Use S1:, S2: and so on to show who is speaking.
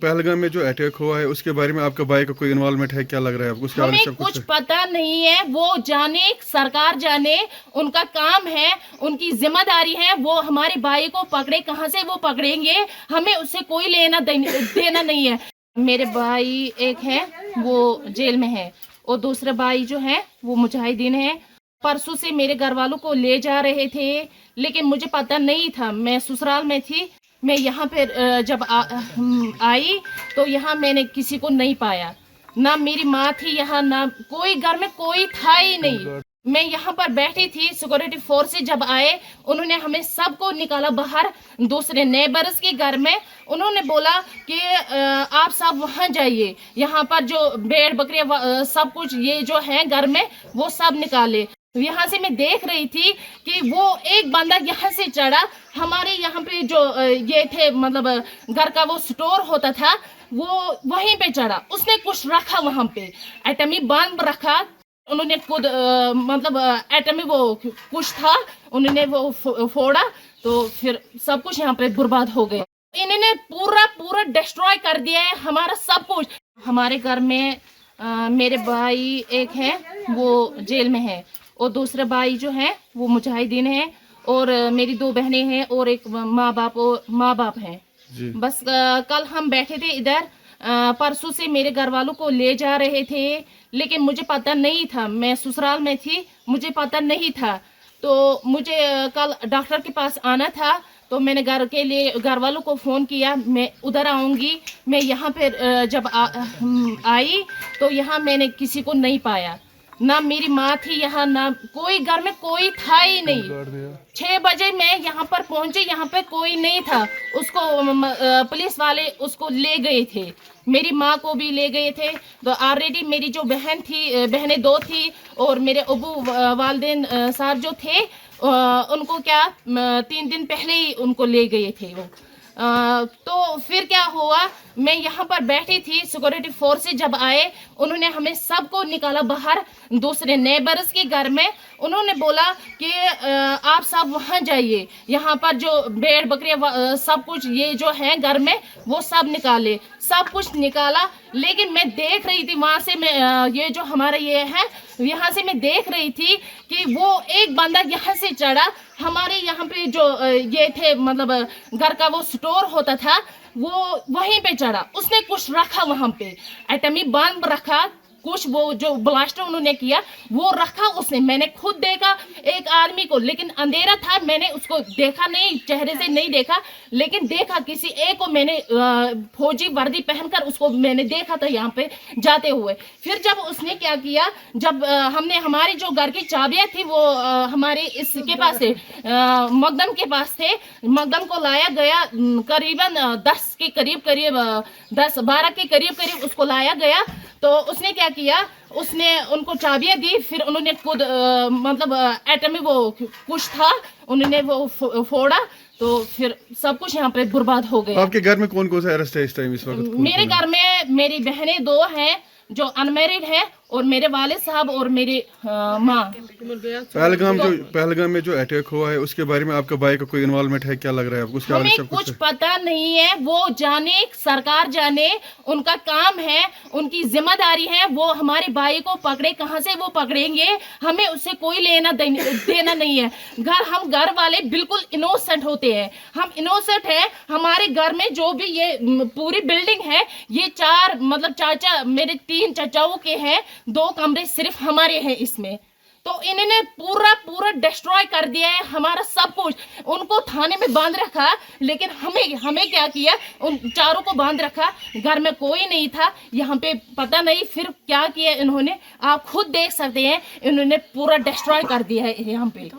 S1: पहलगाम में जो अटैक हुआ है उसके बारे में आपका भाई का कोई इन्वॉल्वमेंट है, क्या लग रहा है आपको? उसके बारे में
S2: हमें
S1: सब
S2: कुछ पता नहीं है, वो जाने, सरकार जाने, उनका काम है, उनकी जिम्मेदारी है, वो हमारे भाई को पकड़े, कहाँ से वो पकड़ेंगे, हमें उससे कोई लेना देना नहीं है। मेरे भाई एक है वो जेल में है और दूसरा भाई जो है वो मुजाहिदीन है। परसों से मेरे घर वालों को ले जा रहे थे, लेकिन मुझे पता नहीं था, मैं ससुराल में थी। मैं यहाँ पे जब आई तो यहाँ मैंने किसी को नहीं पाया, ना मेरी माँ थी यहाँ, ना कोई घर में कोई था ही नहीं। मैं यहाँ पर बैठी थी, सिक्योरिटी फोर्स से जब आए उन्होंने हमें सबको निकाला बाहर दूसरे नेबर्स के घर में। उन्होंने बोला कि आप सब वहाँ जाइए, यहाँ पर जो भेड़ बकरियाँ सब कुछ ये जो है घर में वो सब निकाले। यहाँ से मैं देख रही थी कि वो एक बंदा यहाँ से चढ़ा, हमारे यहाँ पे जो ये थे मतलब घर का वो स्टोर होता था वो वहीं पे चढ़ा, उसने कुछ रखा वहाँ पे, एटमी बम रखा। उन्होंने खुद मतलब एटमी वो कुछ था, उन्होंने वो फोड़ा तो फिर सब कुछ यहाँ पे बर्बाद हो गया। इन्होंने पूरा डिस्ट्रॉय कर दिया है हमारा सब कुछ। हमारे घर में मेरे भाई एक है वो जेल में है और दूसरा भाई जो है वो मुजाहिदीन है और मेरी 2 बहनें हैं और एक माँ बाप हैं। बस कल हम बैठे थे इधर, परसों से मेरे घर वालों को ले जा रहे थे, लेकिन मुझे पता नहीं था, मैं ससुराल में थी, मुझे पता नहीं था। तो मुझे कल डॉक्टर के पास आना था, तो मैंने घर वालों को फ़ोन किया, मैं उधर आऊँगी। मैं यहाँ पे जब आई तो यहाँ मैंने किसी को नहीं पाया, ना मेरी माँ थी यहाँ, ना कोई घर में कोई था ही नहीं। 6 बजे मैं यहाँ पर पहुंचे, यहाँ पे कोई नहीं था। उसको पुलिस वाले उसको ले गए थे, मेरी माँ को भी ले गए थे। तो ऑलरेडी मेरी जो बहनें 2 थी और मेरे अबू वालिदैन साहब जो थे उनको क्या 3 दिन पहले ही उनको ले गए थे वो। तो फिर क्या हुआ, मैं यहाँ पर बैठी थी, सिक्योरिटी फोर्स से जब आए उन्होंने हमें सबको निकाला बाहर दूसरे नेबर्स के घर में। उन्होंने बोला कि आप सब वहाँ जाइए, यहाँ पर जो भेड़ बकरियाँ सब कुछ ये जो है घर में वो सब निकाले, सब कुछ निकाला। लेकिन मैं देख रही थी वहाँ से, मैं ये जो हमारा ये है यहाँ से मैं देख रही थी कि वो एक बंदा यहाँ से चढ़ा, हमारे यहाँ पे जो ये थे मतलब घर का वो स्टोर होता था वो वहीं पे चढ़ा, उसने कुछ रखा वहाँ पे, एटमी बम रखा, कुछ वो जो ब्लास्टर उन्होंने किया वो रखा उसने। मैंने खुद देखा एक आदमी को, लेकिन अंधेरा था, मैंने उसको देखा नहीं, चेहरे से नहीं देखा, लेकिन देखा किसी एक को मैंने फौजी वर्दी पहनकर उसको मैंने देखा था यहाँ पे जाते हुए। फिर जब उसने क्या किया, जब हमने हमारी जो घर की चाबियाँ थी वो हमारे इसके पास थे, मकदम के पास थे, मकदम को लाया गया करीबन 10 के करीब 10-12 के करीब उसको लाया गया। तो उसने क्या किया, उसने उनको चाबियां दी, फिर उन्होंने खुद मतलब एटमी वो कुछ था, उन्होंने वो फोड़ा तो फिर सब कुछ यहाँ पे बर्बाद हो गया।
S1: आपके घर में कौन कौन सा अरेस्ट है इस टाइम इस वक्त?
S2: मेरे घर में मेरी बहनें 2 हैं जो अनमैरिड है और मेरे वालिद साहब और मेरी माँ।
S1: पहलगाम में जो अटैक हुआ है उसके बारे में आपका भाई का कोई इन्वॉल्वमेंट है, क्या लग रहा है आपको? उसके बारे में
S2: हमें कुछ पता नहीं है, वो जाने, सरकार जाने, उनका काम है, उनकी जिम्मेदारी है, वो हमारे भाई को पकड़े, कहाँ से वो पकड़ेंगे, हमें उससे कोई लेना देना नहीं है। हम घर वाले बिल्कुल इनोसेंट होते हैं, हम इनोसेंट हैं। हमारे घर में जो भी ये पूरी बिल्डिंग है, ये 4 मतलब चाचा मेरे 3 चाचाओं के हैं, 2 कमरे सिर्फ हमारे हैं इसमें। तो इन्होंने पूरा डिस्ट्रॉय कर दिया है हमारा सब कुछ। उनको थाने में बांध रखा, लेकिन हमें क्या किया, उन चारों को बांध रखा, घर में कोई नहीं था यहाँ पे, पता नहीं फिर क्या किया इन्होंने, आप खुद देख सकते हैं, इन्होंने पूरा डिस्ट्रॉय कर दिया है यहाँ पे।